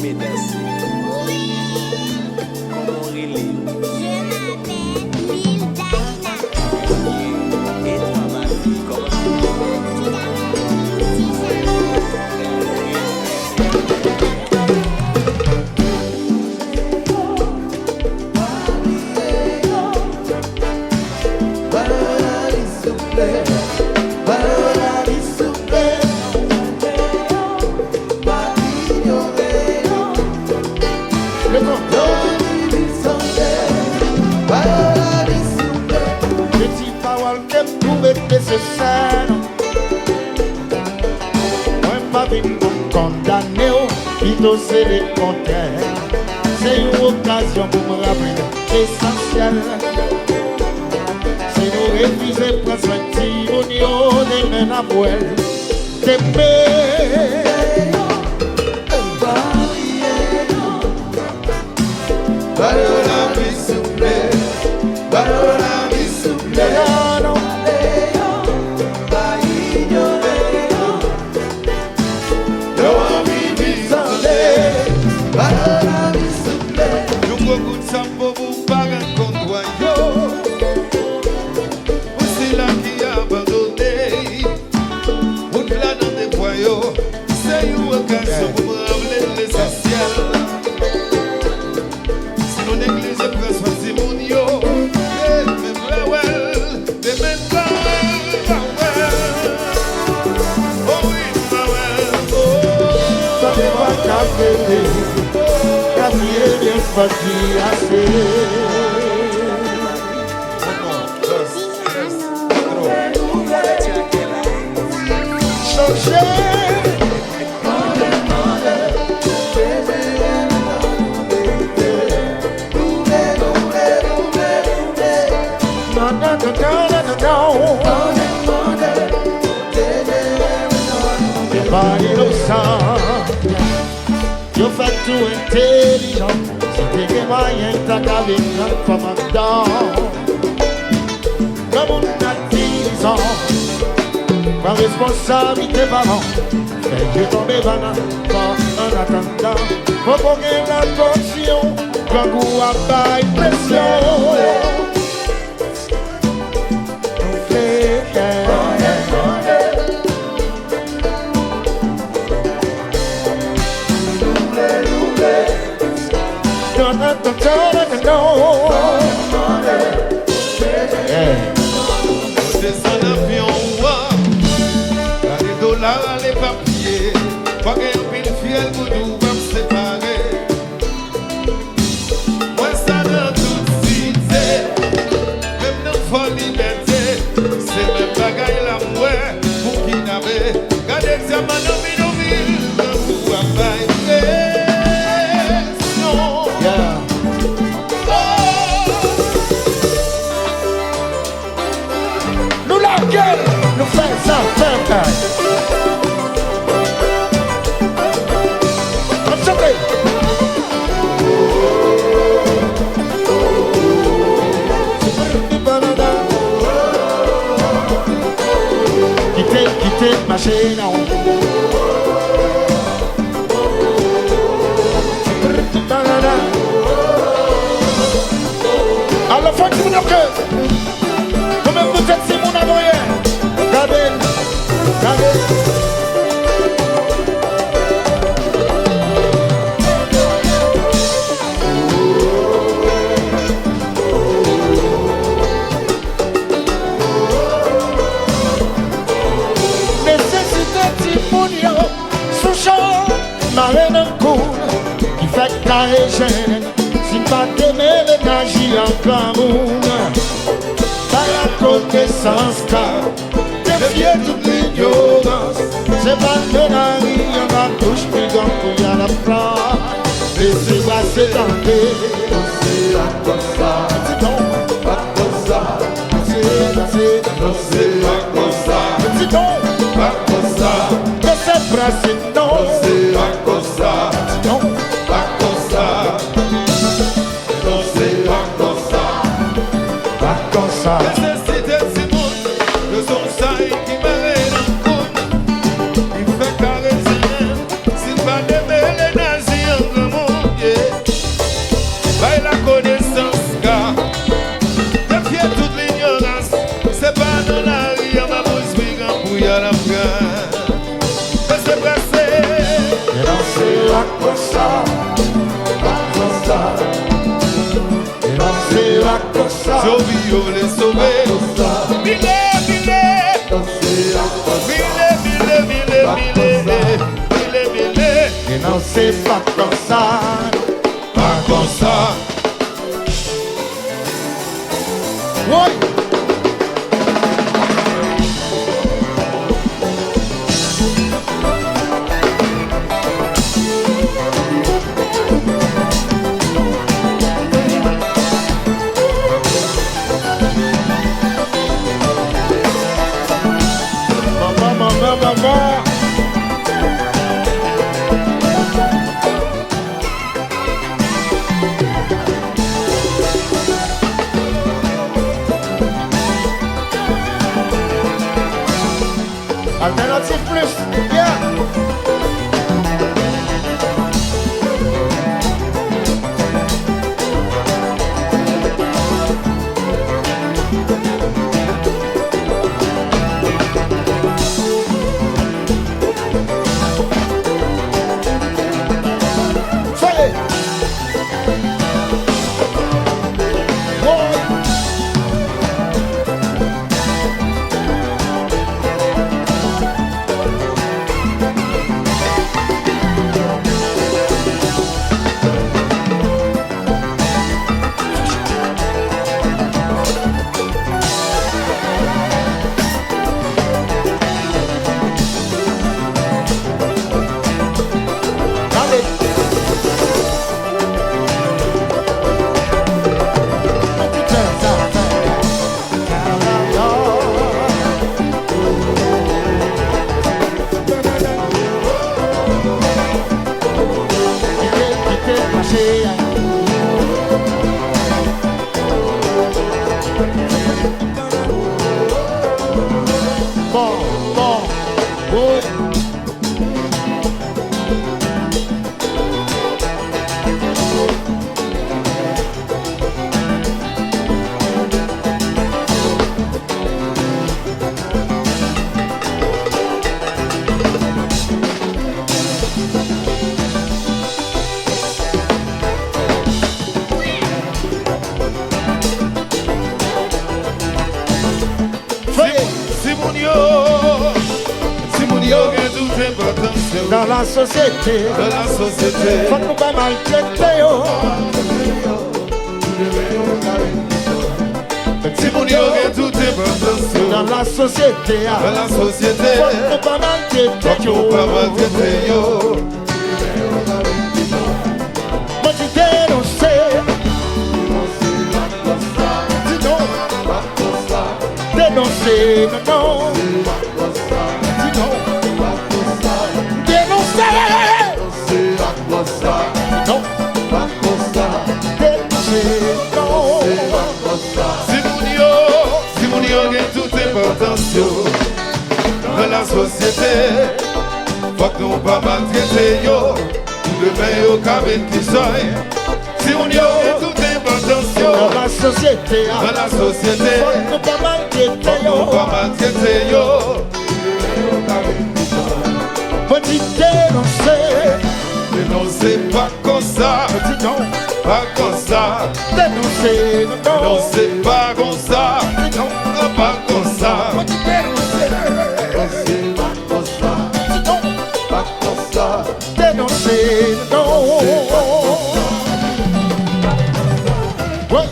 aimer danser. Oui. Comment on relève? Je m'appelle Lil Daina. Et toi, ma fille, comment tu Tu nécessaire. Moi, pas venu condamner, plutôt c'est le contraire. C'est une occasion pour me rappeler l'essentiel. C'est nous réviser, prendre soin de Timonio, des mains à poêle, des mains. Yo fais tout intelligent, si t'es des moyens, t'as qu'à venir comme un dent. Comme on a 10 ans, ma responsabilité parent, fait que tomber banane, en attendant, faut qu'on ait l'attention, quand vous avez une pression. Descends l'avion, les dollars, les papiers, pas qu'un pile fiel pour nous va me séparer. Moi, ça dans toute cité, même dans folle liberté, c'est même bagaille la mouette pour qui n'avait qu'à l'examen de Minoville, pour avoir nous faisons ça, quittez ma chaîne. Alors, faut que vous nous comment vous êtes si mon avoyer? Regardez. Nécessité Timonio, sous champ, marraine en cours, qui fait carré gêne, si pas t'aimer l'énergie en camoun. Par la connaissance car défier toute l'ignorance. C'est pas que la vie en va touche plus grand pour y a la place. Laissez-moi s'étendre. C'est la cosa. C'est non, pas cosa. C'est la cosa. C'est non, pas cosa. Laissez brasser non. C'est la cosa. Non, pas cosa. C'est la cosa. Pas cosa. il fait carré, s'il va démêler les nazis. Sauve-yo les sauver. Mille, mille. Et non, c'est pas comme ça. Pas comme ça. Oui. Maman. Alternative plus, yeah. Fallait. Dans la société, faut nous pas maltraiter. Si mon Dieu est tout important, dans la société, faut nous pas maltraiter. Moi tu dénoncer, dis non, dénoncer, non, dis non. Non, si mon Dieu est toute importance dans la société, faut que nous pas maltraiter yo, tout le bien yo cabine qui soy. Si mon Dieu est toute importance dans la société, faut que nous pas maltraiter yo, petit dénoncer. Dénoncer pas comme ça, Dis non, pas comme ça. dénoncer, non, Non, c'est pas comme ça, dis non, pas comme ça. petit dénoncer, dis non, dénoncer, non. Ouais.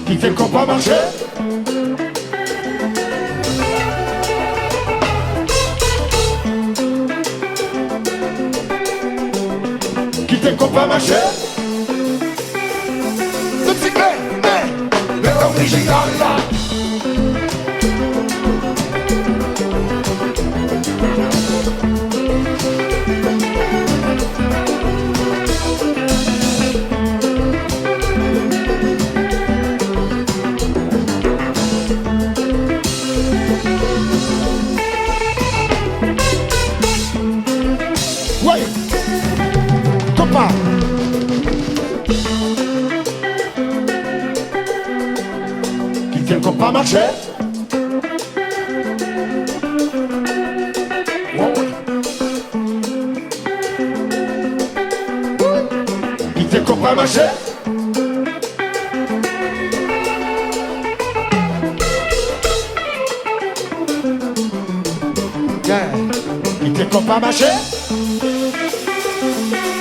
Qui fait qu'on va marcher? Qui fait qu'on va marcher? Le cycle, mais original là. Ouais, copain. marcher. Qui te comprend marcher. Qui te comprend marcher.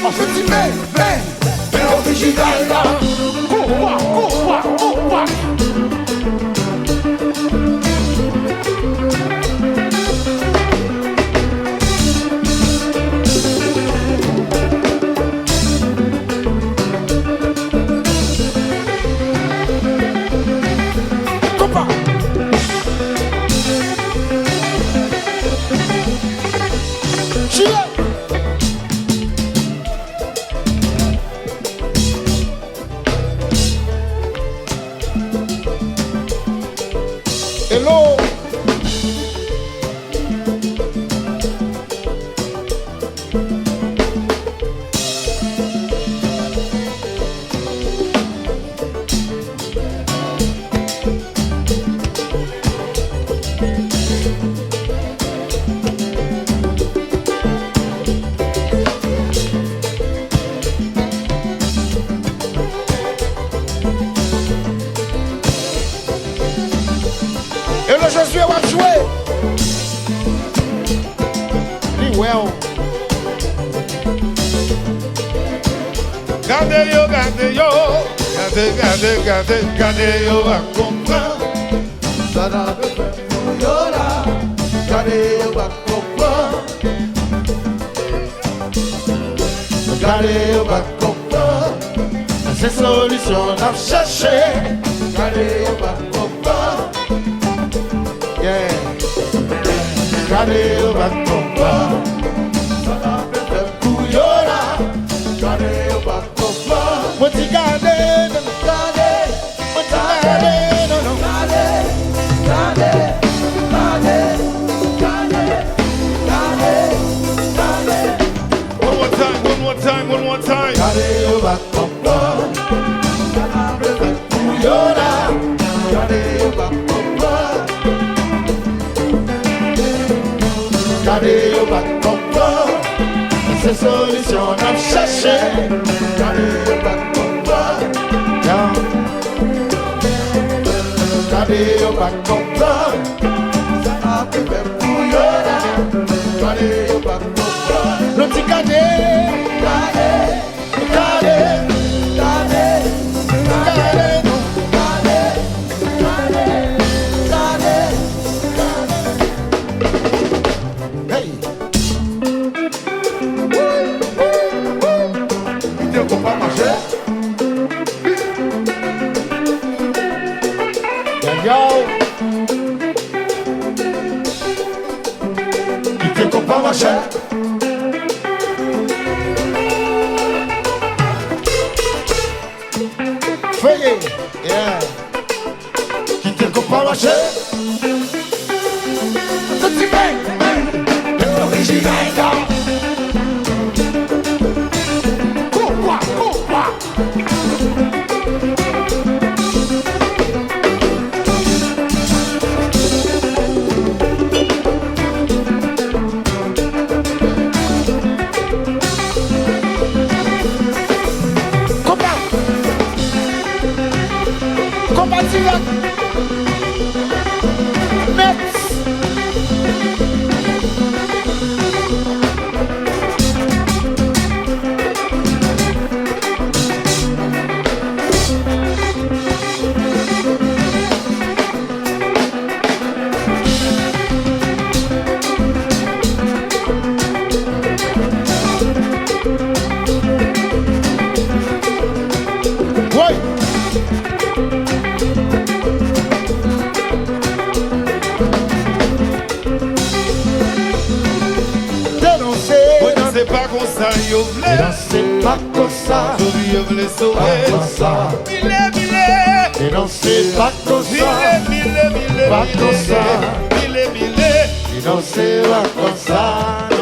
On se dit mais original là. Quoi. Hello. Je suis à jouer. Be well. Gardez yo, gardez yo, à comprendre. Ça n'a pas fait pour yo là. Gardez yo, à comprendre. Gardez yo, à comprendre. C'est solution à chercher. Gardez yo, à comprendre. Yeah. Gardez au bateau. Ça n'a pas fait pour yo là. Gardez yo, à comprendre. Moi t'y gardez, moi t'y gardez, non non. One more time. Gardez yo, à comprendre. Ça n'a pas fait pour yo là. Gardez yo, à comprendre. Gardez au bateau. C'est solution à chercher. Gardez yo, à comprendre. Gardez au bateau. Ça n'a pas fait pour yo là. Gardez yo, à comprendre. L'autre gardez. Feuillé, yeah. Qui te comprend marcher. Ce petit mec, l'original là. Quoi. C'est pas comme ça. Et non, c'est pas comme ça. Pas comme ça. Et non, c'est pas comme ça.